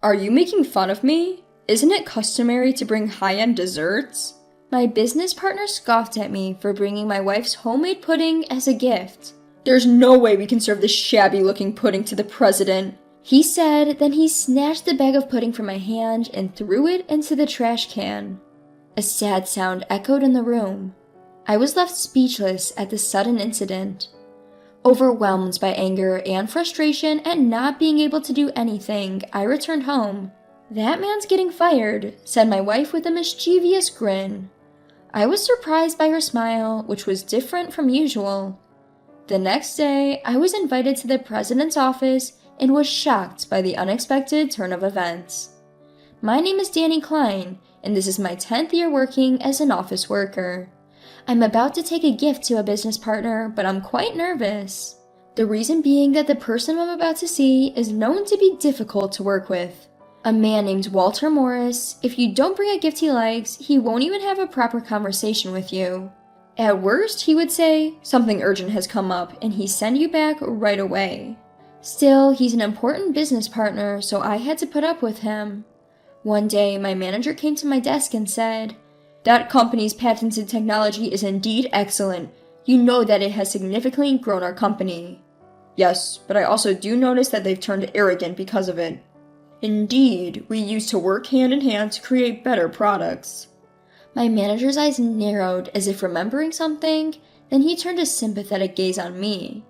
Are you making fun of me? Isn't it customary to bring high-end desserts? My business partner scoffed at me for bringing my wife's homemade pudding as a gift. There's no way we can serve this shabby-looking pudding to the president, he said, then he snatched the bag of pudding from my hand and threw it into the trash can. A sad sound echoed in the room. I was left speechless at this sudden incident. Overwhelmed by anger and frustration at not being able to do anything, I returned home. "That man's getting fired," said my wife with a mischievous grin. I was surprised by her smile, which was different from usual. The next day, I was invited to the president's office and was shocked by the unexpected turn of events. My name is Danny Klein, and this is my 10th year working as an office worker. I'm about to take a gift to a business partner, but I'm quite nervous. The reason being that the person I'm about to see is known to be difficult to work with. A man named Walter Morris. If you don't bring a gift he likes, he won't even have a proper conversation with you. At worst, he would say, "Something urgent has come up," and he'd send you back right away. Still, he's an important business partner, so I had to put up with him. One day, my manager came to my desk and said, "That company's patented technology is indeed excellent. You know that it has significantly grown our company." "Yes, but I also do notice that they've turned arrogant because of it." "Indeed, we used to work hand in hand to create better products." My manager's eyes narrowed as if remembering something, then he turned a sympathetic gaze on me.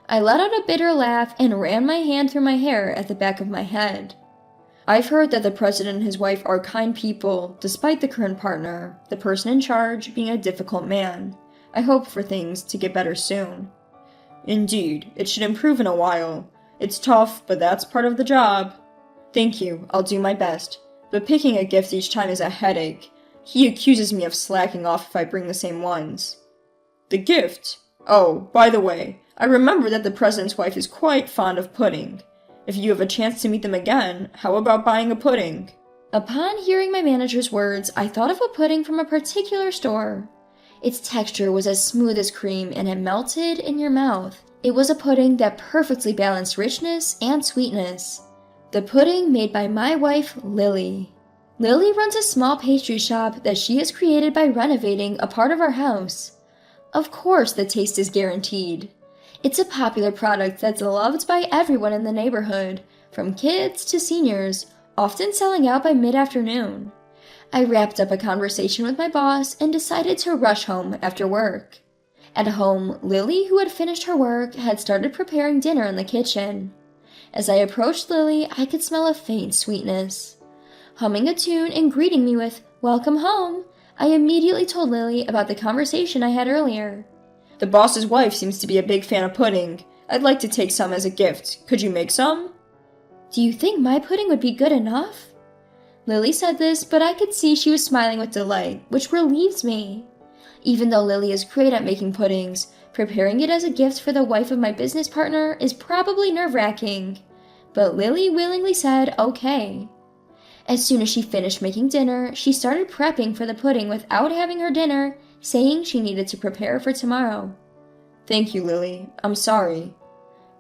I let out a bitter laugh and ran my hand through my hair at the back of my head. "I've heard that the president and his wife are kind people, despite the current partner, the person in charge, being a difficult man. I hope for things to get better soon." "Indeed, it should improve in a while. It's tough, but that's part of the job." "Thank you, I'll do my best. But picking a gift each time is a headache. He accuses me of slacking off if I bring the same ones." "The gift? Oh, by the way, I remember that the president's wife is quite fond of pudding. If you have a chance to meet them again, how about buying a pudding?" Upon hearing my manager's words, I thought of a pudding from a particular store. Its texture was as smooth as cream and it melted in your mouth. It was a pudding that perfectly balanced richness and sweetness. The pudding made by my wife, Lily. Lily runs a small pastry shop that she has created by renovating a part of our house. Of course, the taste is guaranteed. It's a popular product that's loved by everyone in the neighborhood, from kids to seniors, often selling out by mid-afternoon. I wrapped up a conversation with my boss and decided to rush home after work. At home, Lily, who had finished her work, had started preparing dinner in the kitchen. As I approached Lily, I could smell a faint sweetness. Humming a tune and greeting me with, "Welcome home," I immediately told Lily about the conversation I had earlier. "The boss's wife seems to be a big fan of pudding. I'd like to take some as a gift. Could you make some?" "Do you think my pudding would be good enough?" Lily said this, but I could see she was smiling with delight, which relieved me. Even though Lily is great at making puddings, preparing it as a gift for the wife of my business partner is probably nerve-wracking. But Lily willingly said okay. As soon as she finished making dinner, she started prepping for the pudding without having her dinner, saying she needed to prepare for tomorrow. "Thank you, Lily. I'm sorry."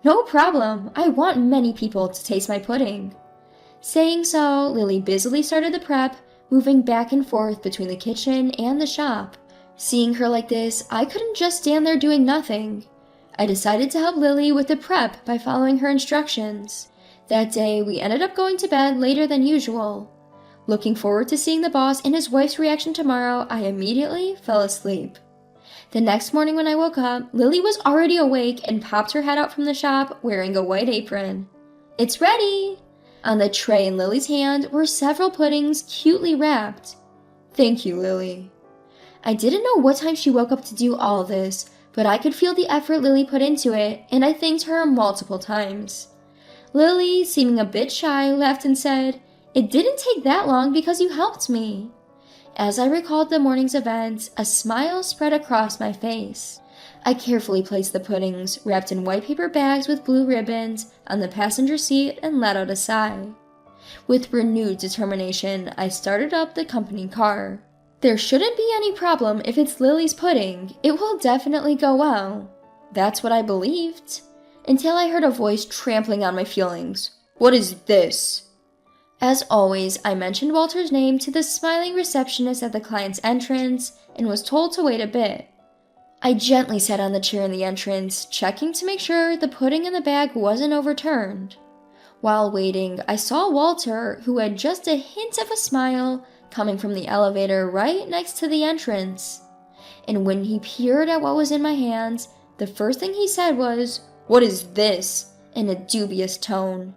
"No problem. I want many people to taste my pudding." Saying so, Lily busily started the prep, moving back and forth between the kitchen and the shop. Seeing her like this, I couldn't just stand there doing nothing. I decided to help Lily with the prep by following her instructions. That day, we ended up going to bed later than usual. Looking forward to seeing the boss and his wife's reaction tomorrow, I immediately fell asleep. The next morning when I woke up, Lily was already awake and popped her head out from the shop wearing a white apron. "It's ready!" On the tray in Lily's hand were several puddings cutely wrapped. "Thank you, Lily." I didn't know what time she woke up to do all this, but I could feel the effort Lily put into it, and I thanked her multiple times. Lily, seeming a bit shy, laughed and said, "It didn't take that long because you helped me." As I recalled the morning's events, a smile spread across my face. I carefully placed the puddings, wrapped in white paper bags with blue ribbons, on the passenger seat and let out a sigh. With renewed determination, I started up the company car. There shouldn't be any problem if it's Lily's pudding. It will definitely go well. That's what I believed. Until I heard a voice trampling on my feelings. "What is this?" As always, I mentioned Walter's name to the smiling receptionist at the client's entrance and was told to wait a bit. I gently sat on the chair in the entrance, checking to make sure the pudding in the bag wasn't overturned. While waiting, I saw Walter, who had just a hint of a smile, coming from the elevator right next to the entrance. And when he peered at what was in my hands, the first thing he said was, "What is this?" in a dubious tone.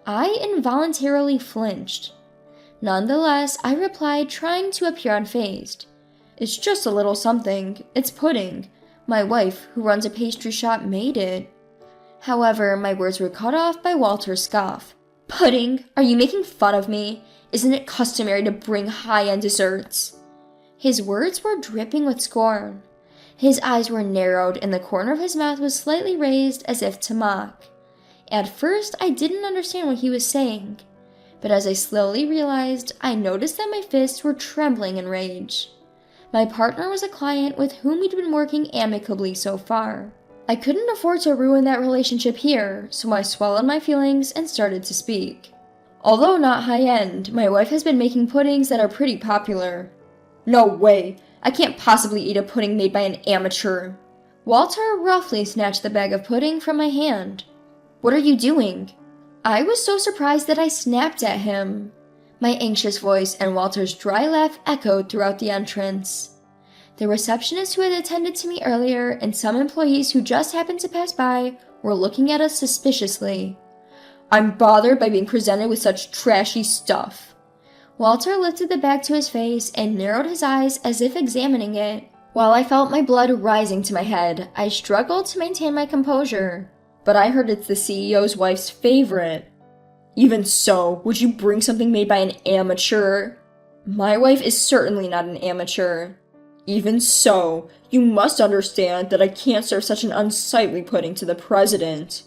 I involuntarily flinched. Nonetheless, I replied, trying to appear unfazed. "It's just a little something. It's pudding. My wife, who runs a pastry shop, made it." However, my words were cut off by Walter's scoff. "Pudding? Are you making fun of me? Isn't it customary to bring high-end desserts?" His words were dripping with scorn. His eyes were narrowed and the corner of his mouth was slightly raised as if to mock. At first, I didn't understand what he was saying, but as I slowly realized, I noticed that my fists were trembling in rage. My partner was a client with whom we'd been working amicably so far. I couldn't afford to ruin that relationship here, so I swallowed my feelings and started to speak. "Although not high-end, my wife has been making puddings that are pretty popular." "No way! I can't possibly eat a pudding made by an amateur." Walter roughly snatched the bag of pudding from my hand. "What are you doing?" I was so surprised that I snapped at him. My anxious voice and Walter's dry laugh echoed throughout the entrance. The receptionist who had attended to me earlier and some employees who just happened to pass by were looking at us suspiciously. "I'm bothered by being presented with such trashy stuff." Walter lifted the bag to his face and narrowed his eyes as if examining it. While I felt my blood rising to my head, I struggled to maintain my composure. "But I heard it's the CEO's wife's favorite." "Even so, would you bring something made by an amateur?" "My wife is certainly not an amateur." "Even so, you must understand that I can't serve such an unsightly pudding to the president."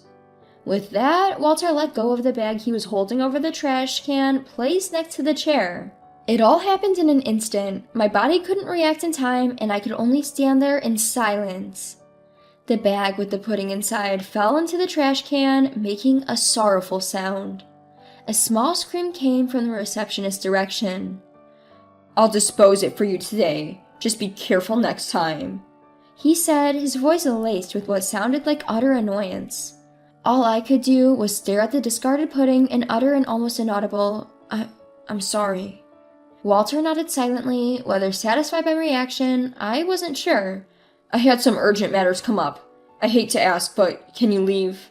With that, Walter let go of the bag he was holding over the trash can placed next to the chair. It all happened in an instant. My body couldn't react in time, and I could only stand there in silence. The bag with the pudding inside fell into the trash can, making a sorrowful sound. A small scream came from the receptionist's direction. "I'll dispose it for you today. Just be careful next time," he said, his voice laced with what sounded like utter annoyance. All I could do was stare at the discarded pudding and utter an almost inaudible, I'm sorry." Walter nodded silently, whether satisfied by my reaction, I wasn't sure. "I had some urgent matters come up. I hate to ask, but can you leave?"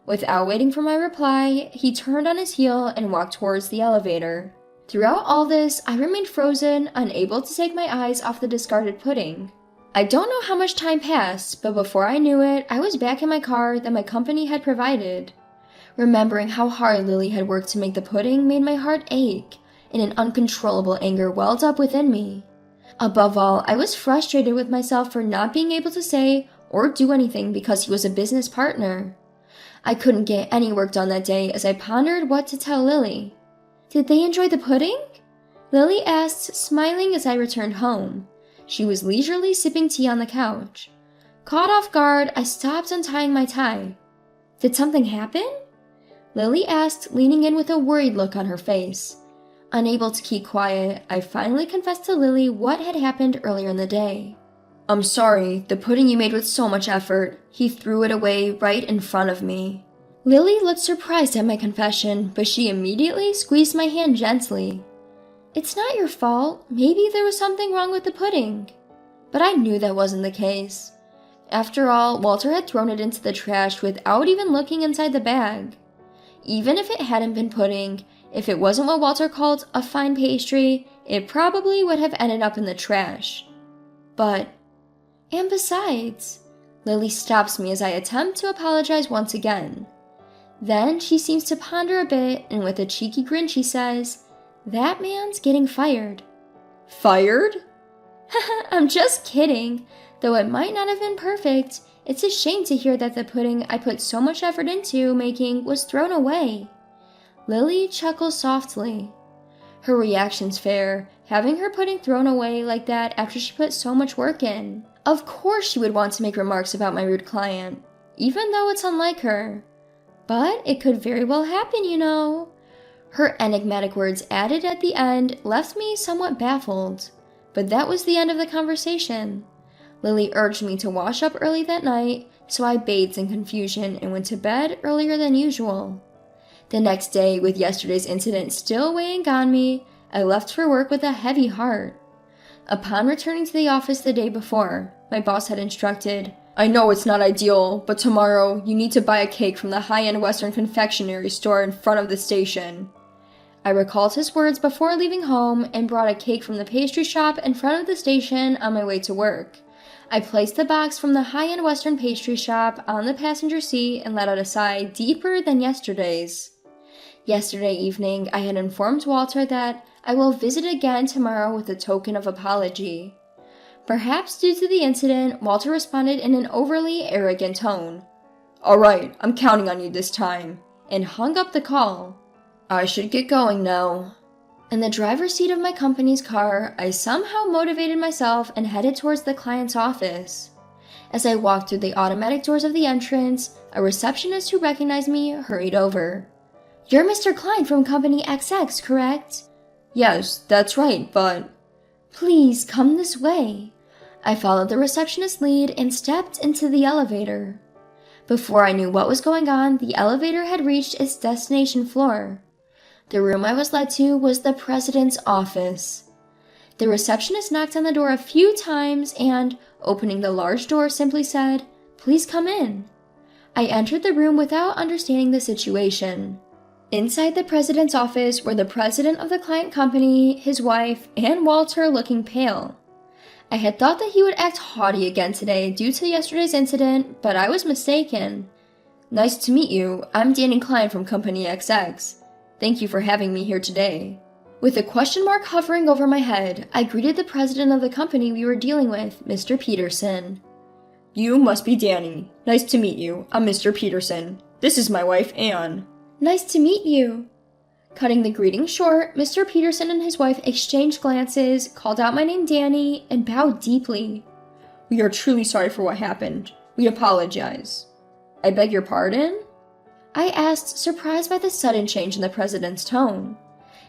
Without waiting for my reply, he turned on his heel and walked towards the elevator. Throughout all this, I remained frozen, unable to take my eyes off the discarded pudding. I don't know how much time passed, but before I knew it, I was back in my car that my company had provided. Remembering how hard Lily had worked to make the pudding made my heart ache, and an uncontrollable anger welled up within me. Above all, I was frustrated with myself for not being able to say or do anything because he was a business partner. I couldn't get any work done that day as I pondered what to tell Lily. "Did they enjoy the pudding?" Lily asked, smiling as I returned home. She was leisurely sipping tea on the couch. Caught off guard, I stopped untying my tie. "Did something happen?" Lily asked, leaning in with a worried look on her face. Unable to keep quiet, I finally confessed to Lily what had happened earlier in the day. "I'm sorry, the pudding you made with so much effort. He threw it away right in front of me." Lily looked surprised at my confession, but she immediately squeezed my hand gently. "It's not your fault. Maybe there was something wrong with the pudding." But I knew that wasn't the case. After all, Walter had thrown it into the trash without even looking inside the bag. Even if it hadn't been pudding, if it wasn't what Walter called a fine pastry, it probably would have ended up in the trash. And besides, Lily stops me as I attempt to apologize once again. Then she seems to ponder a bit, and with a cheeky grin she says, "That man's getting fired." "Fired?" I'm just kidding. Though it might not have been perfect, it's a shame to hear that the pudding I put so much effort into making was thrown away. Lily chuckles softly. Her reaction's fair, having her pudding thrown away like that after she put so much work in. Of course she would want to make remarks about my rude client, even though it's unlike her. But it could very well happen, you know. Her enigmatic words added at the end left me somewhat baffled. But that was the end of the conversation. Lily urged me to wash up early that night, so I bathed in confusion and went to bed earlier than usual. The next day, with yesterday's incident still weighing on me, I left for work with a heavy heart. Upon returning to the office the day before, my boss had instructed, "I know it's not ideal, but tomorrow you need to buy a cake from the high-end Western confectionery store in front of the station." I recalled his words before leaving home and brought a cake from the pastry shop in front of the station on my way to work. I placed the box from the high-end Western pastry shop on the passenger seat and let out a sigh deeper than yesterday's. Yesterday evening, I had informed Walter that I will visit again tomorrow with a token of apology. Perhaps due to the incident, Walter responded in an overly arrogant tone. "All right, I'm counting on you this time," and hung up the call. I should get going now. In the driver's seat of my company's car, I somehow motivated myself and headed towards the client's office. As I walked through the automatic doors of the entrance, a receptionist who recognized me hurried over. "You're Mr. Klein from Company XX, correct?" "Yes, that's right, but—" "Please come this way." I followed the receptionist's lead and stepped into the elevator. Before I knew what was going on, the elevator had reached its destination floor. The room I was led to was the president's office. The receptionist knocked on the door a few times and, opening the large door, simply said, "Please come in." I entered the room without understanding the situation. Inside the president's office were the president of the client company, his wife, and Walter looking pale. I had thought that he would act haughty again today due to yesterday's incident, but I was mistaken. "Nice to meet you. I'm Danny Klein from Company XX. Thank you for having me here today." With a question mark hovering over my head, I greeted the president of the company we were dealing with, Mr. Peterson. "You must be Danny. Nice to meet you. I'm Mr. Peterson. This is my wife, Anne." "Nice to meet you." Cutting the greeting short, Mr. Peterson and his wife exchanged glances, called out my name Danny, and bowed deeply. "We are truly sorry for what happened. We apologize." "I beg your pardon?" I asked, surprised by the sudden change in the president's tone.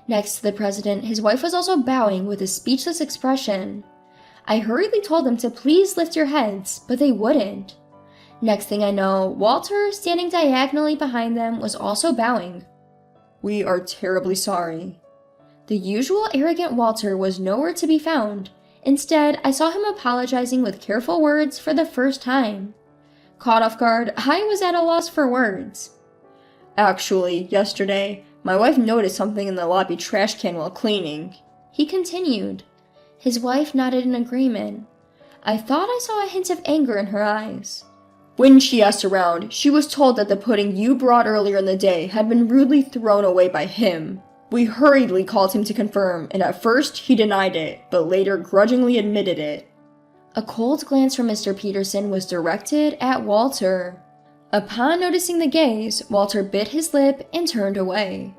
Next to the president, his wife was also bowing with a speechless expression. I hurriedly told them to please lift your heads, but they wouldn't. Next thing I know, Walter, standing diagonally behind them, was also bowing. "We are terribly sorry." The usual arrogant Walter was nowhere to be found. Instead, I saw him apologizing with careful words for the first time. Caught off guard, I was at a loss for words. "Actually, yesterday, my wife noticed something in the lobby trash can while cleaning," he continued. His wife nodded in agreement. I thought I saw a hint of anger in her eyes. "When she asked around, she was told that the pudding you brought earlier in the day had been rudely thrown away by him. We hurriedly called him to confirm, and at first he denied it, but later grudgingly admitted it." A cold glance from Mr. Peterson was directed at Walter. Upon noticing the gaze, Walter bit his lip and turned away.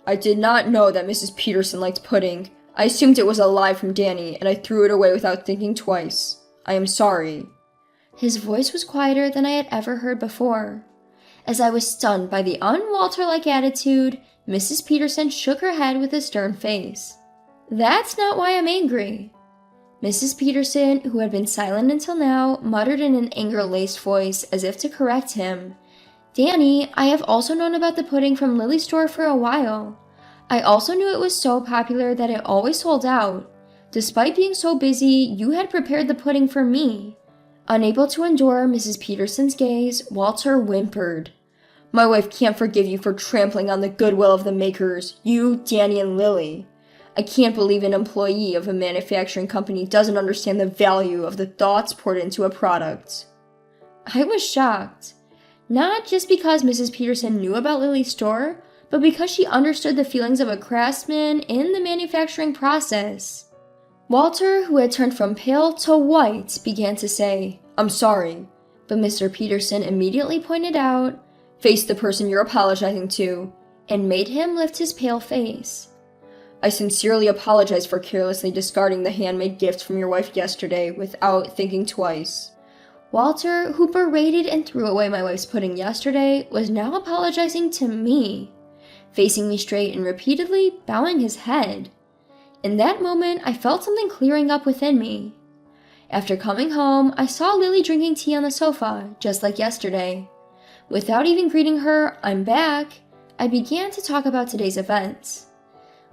"I did not know that Mrs. Peterson liked pudding. I assumed it was a lie from Danny, and I threw it away without thinking twice. I am sorry." His voice was quieter than I had ever heard before. As I was stunned by the un-Walter-like attitude, Mrs. Peterson shook her head with a stern face. "That's not why I'm angry." Mrs. Peterson, who had been silent until now, muttered in an anger-laced voice as if to correct him. "Danny, I have also known about the pudding from Lily's store for a while. I also knew it was so popular that it always sold out. Despite being so busy, you had prepared the pudding for me." Unable to endure Mrs. Peterson's gaze, Walter whimpered. "My wife can't forgive you for trampling on the goodwill of the makers, you, Danny, and Lily. I can't believe an employee of a manufacturing company doesn't understand the value of the thoughts poured into a product." I was shocked. Not just because Mrs. Peterson knew about Lily's store, but because she understood the feelings of a craftsman in the manufacturing process. Walter, who had turned from pale to white, began to say, "I'm sorry," but Mr. Peterson immediately pointed out, "Face the person you're apologizing to," and made him lift his pale face. "I sincerely apologize for carelessly discarding the handmade gift from your wife yesterday without thinking twice." Walter, who berated and threw away my wife's pudding yesterday, was now apologizing to me. facing me straight and repeatedly bowing his head. In that moment, I felt something clearing up within me. After coming home, I saw Lily drinking tea on the sofa, just like yesterday. Without even greeting her, "I'm back," I began to talk about today's events.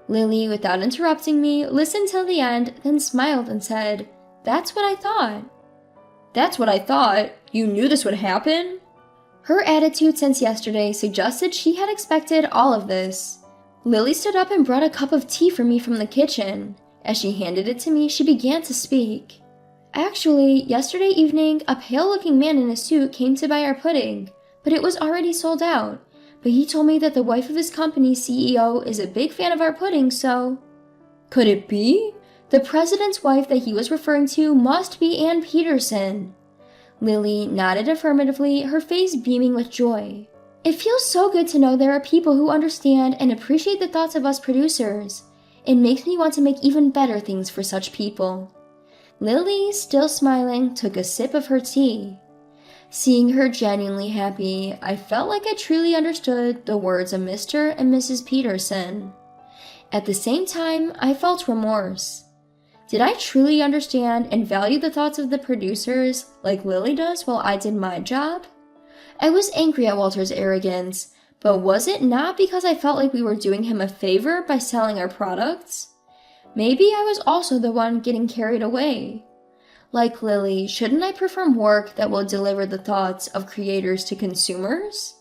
Lily, without interrupting me, listened till the end, then smiled and said, "That's what I thought." "That's what I thought? You knew this would happen?" Her attitude since yesterday suggested she had expected all of this. Lily stood up and brought a cup of tea for me from the kitchen. As she handed it to me, she began to speak. "Actually, yesterday evening, a pale-looking man in a suit came to buy our pudding, but it was already sold out. But he told me that the wife of his company's CEO is a big fan of our pudding, so..." Could it be? The president's wife that he was referring to must be Ann Peterson. Lily nodded affirmatively, her face beaming with joy. "It feels so good to know there are people who understand and appreciate the thoughts of us producers. It makes me want to make even better things for such people." Lily, still smiling, took a sip of her tea. Seeing her genuinely happy, I felt like I truly understood the words of Mr. and Mrs. Peterson. At the same time, I felt remorse. Did I truly understand and value the thoughts of the producers like Lily does while I did my job? I was angry at Walter's arrogance, but was it not because I felt like we were doing him a favor by selling our products? Maybe I was also the one getting carried away. Like Lily, shouldn't I perform work that will deliver the thoughts of creators to consumers?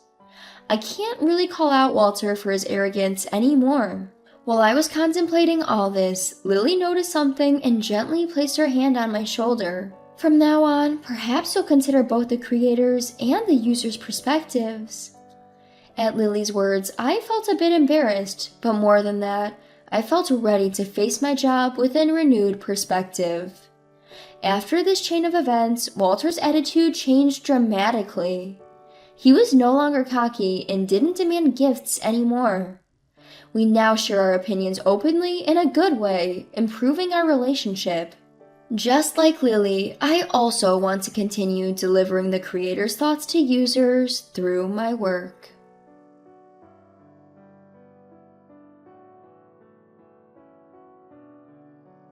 I can't really call out Walter for his arrogance anymore. While I was contemplating all this, Lily noticed something and gently placed her hand on my shoulder. "From now on, perhaps you'll consider both the creators' and the users' perspectives." At Lily's words, I felt a bit embarrassed, but more than that, I felt ready to face my job with a renewed perspective. After this chain of events, Walter's attitude changed dramatically. He was no longer cocky and didn't demand gifts anymore. We now share our opinions openly in a good way, improving our relationship. Just like Lily, I also want to continue delivering the creator's thoughts to users through my work.